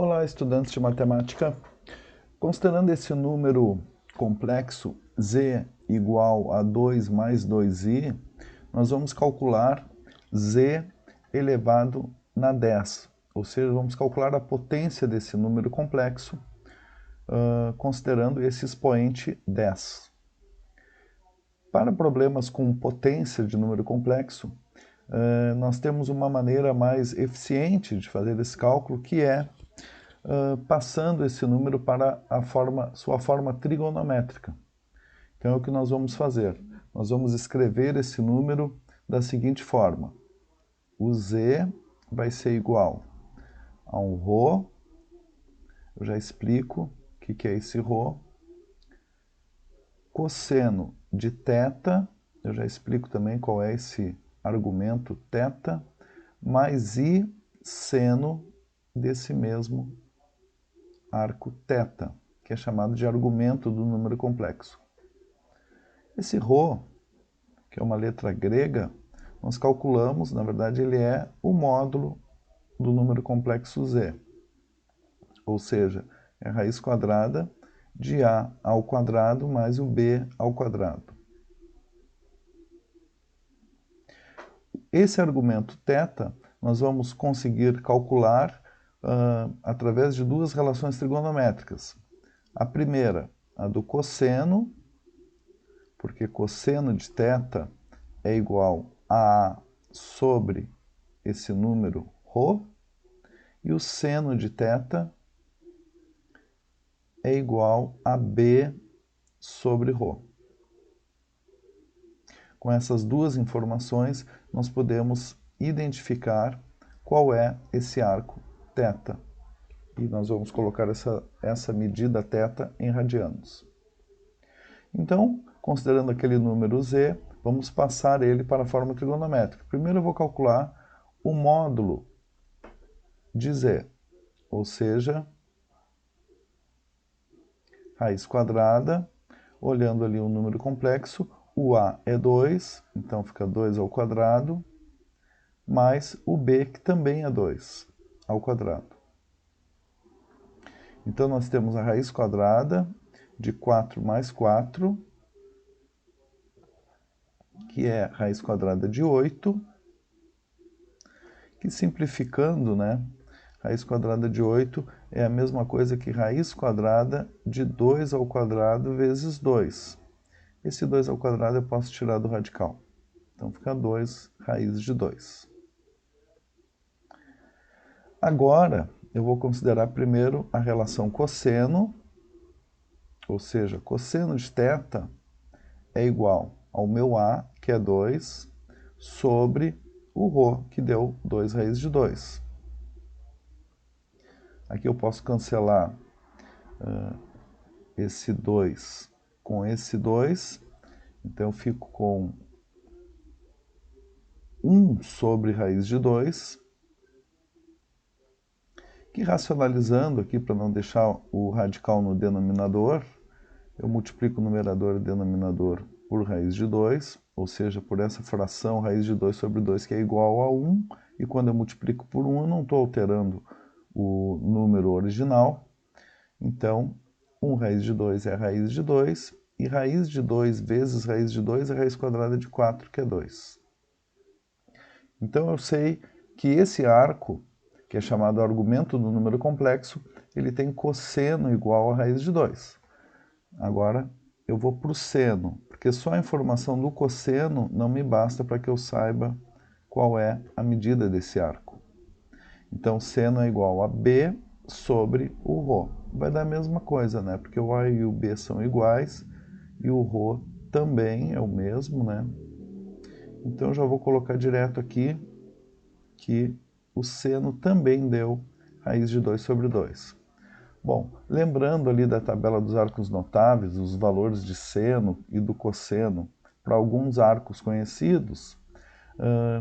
Olá, estudantes de matemática. Considerando esse número complexo z igual a 2 mais 2i, nós vamos calcular z elevado na 10, ou seja, vamos calcular a potência desse número complexo, considerando esse expoente 10. Para problemas com potência de número complexo, nós temos uma maneira mais eficiente de fazer esse cálculo, que é passando esse número para sua forma trigonométrica. Então é o que nós vamos fazer. Nós vamos escrever esse número da seguinte forma. O z vai ser igual a um ρ, eu já explico o que é esse ρ, cosseno de θ, eu já explico também qual é esse argumento θ, mais i seno desse mesmo arco θ, que é chamado de argumento do número complexo. Esse ρ, que é uma letra grega, nós calculamos, na verdade ele é o módulo do número complexo z, ou seja, é a raiz quadrada de a ao quadrado mais o b ao quadrado. Esse argumento θ nós vamos conseguir calcular através de duas relações trigonométricas. A primeira, a do cosseno, porque cosseno de θ é igual a A sobre esse número ρ, e o seno de θ é igual a B sobre ρ. Com essas duas informações, nós podemos identificar qual é esse arco θ. E nós vamos colocar essa medida θ em radianos. Então, considerando aquele número z, vamos passar ele para a forma trigonométrica. Primeiro eu vou calcular o módulo de z, ou seja, raiz quadrada, olhando ali um número complexo, o a é 2, então fica 2 ao quadrado, mais o b, que também é 2 ao quadrado. Então nós temos a raiz quadrada de 4 mais 4, que é raiz quadrada de 8, que simplificando, né, raiz quadrada de 8 é a mesma coisa que raiz quadrada de 2 ao quadrado vezes 2. Esse 2 ao quadrado eu posso tirar do radical. Então fica 2 raiz de 2. Agora eu vou considerar primeiro a relação cosseno, ou seja, cosseno de θ é igual ao meu A, que é 2, sobre o ρ, que deu 2 raiz de 2. Aqui eu posso cancelar esse 2 com esse 2, então eu fico com 1 sobre raiz de 2, que racionalizando aqui para não deixar o radical no denominador, eu multiplico o numerador e o denominador por raiz de 2, ou seja, por essa fração raiz de 2 sobre 2, que é igual a 1, e quando eu multiplico por 1 eu não estou alterando o número original, então 1 raiz de 2 é raiz de 2, e raiz de 2 vezes raiz de 2 é raiz quadrada de 4, que é 2. Então eu sei que esse arco, que é chamado argumento do número complexo, ele tem cosseno igual a raiz de 2. Agora eu vou para o seno, porque só a informação do cosseno não me basta para que eu saiba qual é a medida desse arco. Então seno é igual a B sobre o ρ. Vai dar a mesma coisa, né? Porque o A e o B são iguais e o ρ também é o mesmo, né? Então já vou colocar direto aqui que o seno também deu raiz de 2 sobre 2. Bom, lembrando ali da tabela dos arcos notáveis, os valores de seno e do cosseno para alguns arcos conhecidos,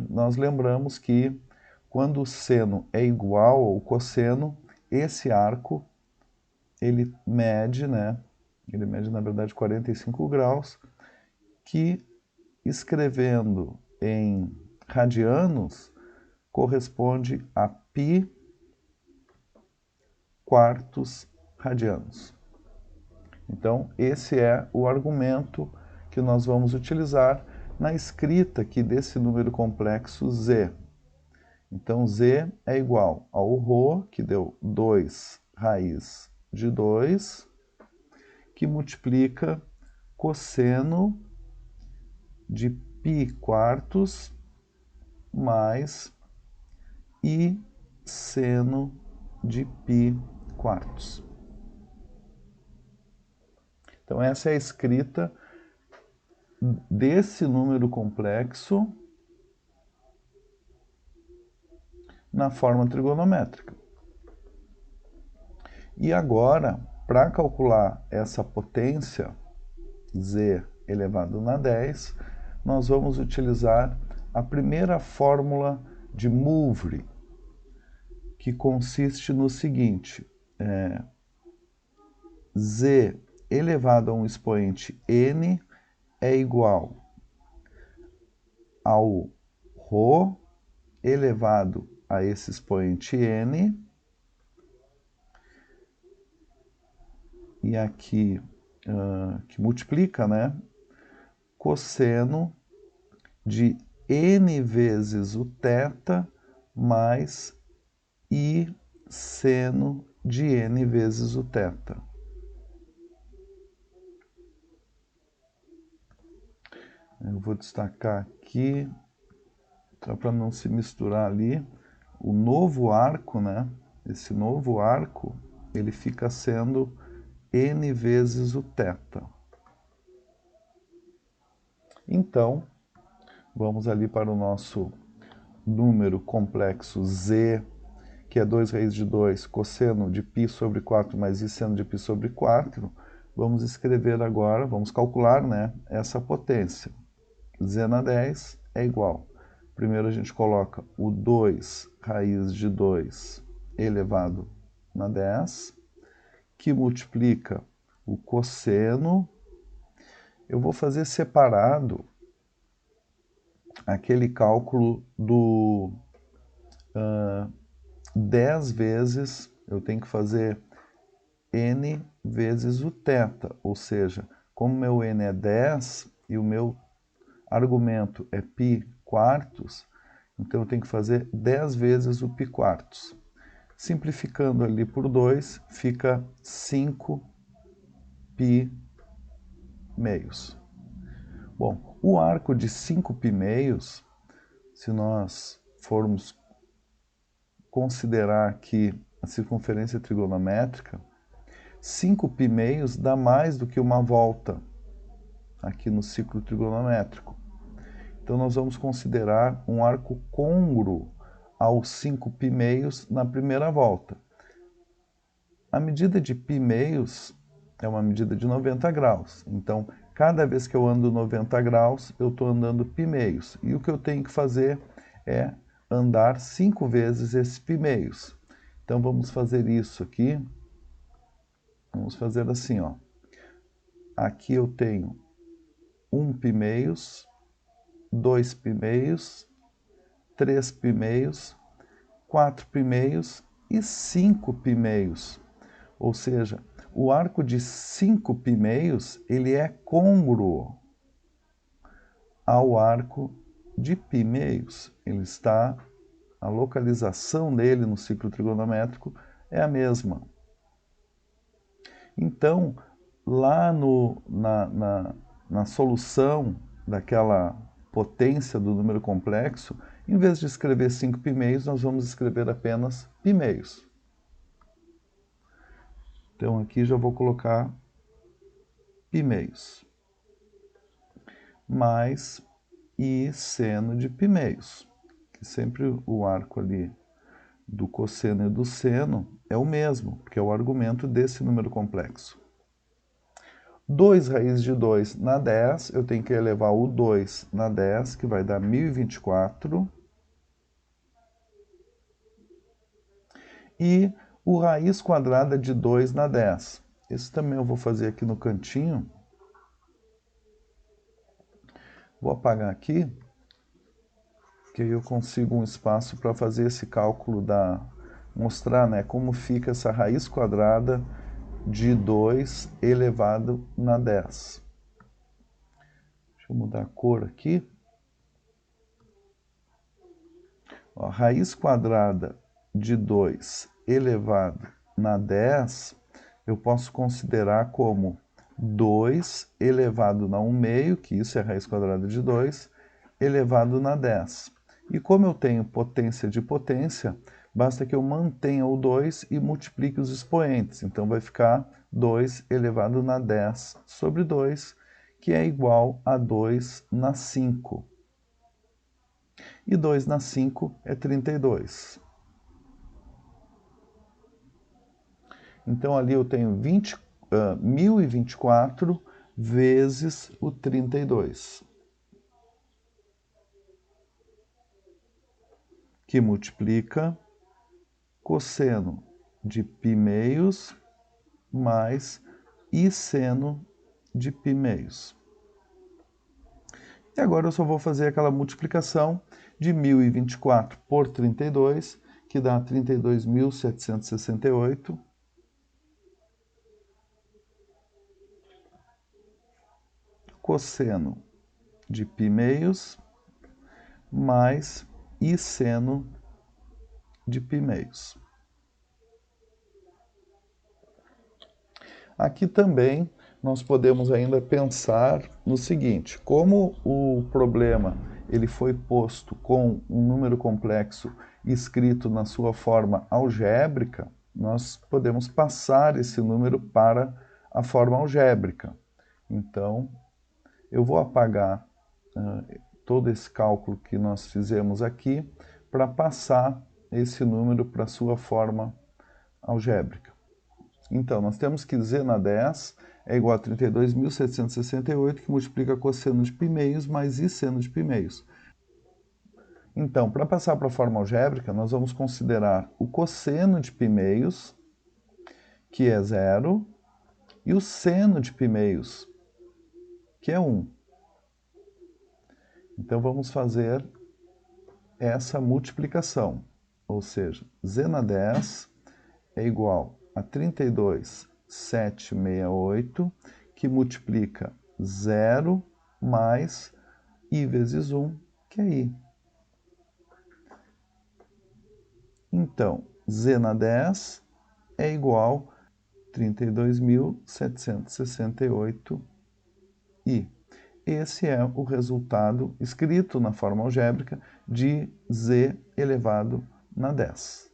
nós lembramos que quando o seno é igual ao cosseno, esse arco ele mede, né? Ele mede na verdade 45 graus, que escrevendo em radianos corresponde a π quartos radianos. Então, esse é o argumento que nós vamos utilizar na escrita aqui desse número complexo z. Então, z é igual ao ρ, que deu 2 raiz de 2, que multiplica cosseno de π quartos mais i seno de π quartos. Então, essa é a escrita desse número complexo na forma trigonométrica. E agora, para calcular essa potência, z elevado na 10, nós vamos utilizar a primeira fórmula de Moivre, que consiste no seguinte: z elevado a um expoente n é igual ao ρ elevado a esse expoente n, e aqui que multiplica, né, cosseno de n vezes o θ mais i seno de n vezes o θ. Eu vou destacar aqui, só para não se misturar ali, o novo arco, né? Esse novo arco, ele fica sendo n vezes o θ. Então, vamos ali para o nosso número complexo z, que é 2 raiz de 2, cosseno de π sobre 4 mais i seno de π sobre 4. Vamos escrever agora, vamos calcular, né, essa potência. Z na 10 é igual. Primeiro a gente coloca o 2 raiz de 2 elevado na 10, que multiplica o cosseno. Eu vou fazer separado aquele cálculo do 10 vezes, eu tenho que fazer n vezes o θ, ou seja, como meu n é 10 e o meu argumento é π quartos, então eu tenho que fazer 10 vezes o π quartos. Simplificando ali por 2, fica 5 π meios. Bom, o arco de 5 π meios, se nós formos considerar aqui a circunferência trigonométrica, 5 π meios dá mais do que uma volta aqui no ciclo trigonométrico. Então, nós vamos considerar um arco côngruo aos 5 π meios na primeira volta. A medida de π meios é uma medida de 90 graus. Então, cada vez que eu ando 90 graus, eu estou andando π meios. E o que eu tenho que fazer é andar 5 vezes esse π meios. Então, vamos fazer isso aqui. Vamos fazer assim, ó. Aqui eu tenho 1 π meios, 2 π meios, 3 π meios, 4 π meios e 5 π meios. Ou seja, o arco de 5 π meios, ele é côngruo ao arco de π meios. Ele está, a localização dele no ciclo trigonométrico é a mesma. Então, lá na solução daquela potência do número complexo, em vez de escrever 5 π meios, nós vamos escrever apenas π meios. Então, aqui já vou colocar π meios. Mais i seno de π meios. Que sempre o arco ali do cosseno e do seno é o mesmo, porque é o argumento desse número complexo. 2 raiz de 2 na 10, eu tenho que elevar o 2 na 10, que vai dar 1024. E o raiz quadrada de 2 na 10. Esse também eu vou fazer aqui no cantinho. Vou apagar aqui, que aí eu consigo um espaço para fazer esse cálculo mostrar, né, como fica essa raiz quadrada de 2 elevado na 10. Deixa eu mudar a cor aqui. Ó, raiz quadrada de 2 elevado na 10, eu posso considerar como 2 elevado na 1 meio, que isso é raiz quadrada de 2, elevado na 10. E como eu tenho potência de potência, basta que eu mantenha o 2 e multiplique os expoentes. Então vai ficar 2 elevado na 10 sobre 2, que é igual a 2 na 5. E 2 na 5 é 32. Então ali eu tenho 1024 vezes o 32. Que multiplica cosseno de π meios mais e seno de π meios. E agora eu só vou fazer aquela multiplicação de 1024 por 32, que dá 32.768. Cosseno de π meios mais e seno de π meios. Aqui também nós podemos ainda pensar no seguinte: como o problema ele foi posto com um número complexo escrito na sua forma algébrica, nós podemos passar esse número para a forma algébrica. Então, eu vou apagar todo esse cálculo que nós fizemos aqui para passar esse número para a sua forma algébrica. Então, nós temos que z na 10 é igual a 32.768, que multiplica cosseno de π meios mais e seno de π meios. Então, para passar para a forma algébrica, nós vamos considerar o cosseno de π meios, que é 0, e o seno de π meios, que é 1. Então, vamos fazer essa multiplicação, ou seja, z na 10 é igual a 32.768, que multiplica 0 mais i vezes 1, que é i. Então, z na 10 é igual a 32.768i. Esse é o resultado escrito na forma algébrica de z elevado na 10.